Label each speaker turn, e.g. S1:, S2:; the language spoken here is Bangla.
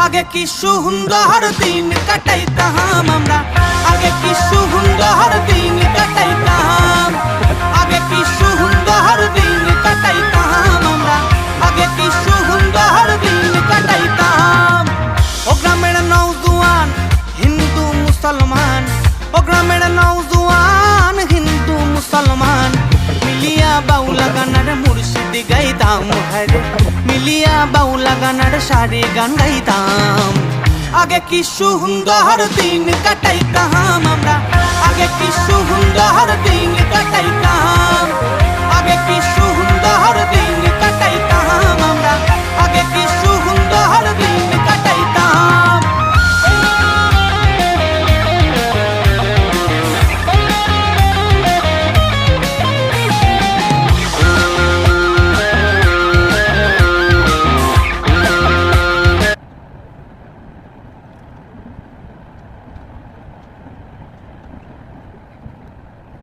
S1: আগে কি সুন্দর দিন কাটাইতাম আমরা, আগে কি সুন্দর দিন কাটাইতাম, আগে কি সুন্দর দিন কাটাইতাম আমরা, আগে কি সুন্দর দিন কাটাইতাম। ও গ্রামের নওজোয়ান হিন্দু মুসলমান, ও গ্রামের নওজোয়ান হিন্দু মুসলমান, মিলিয়া বাউলা গানার মুর্শিদি গাইতাম হরে, মিলিয়া বাউলা গানার সারি গান গাইতাম। আগে কি সুন্দর দিন কাটাইতাম আমরা, আগে কি সুন্দর দিন কাটাইতাম, আগে কি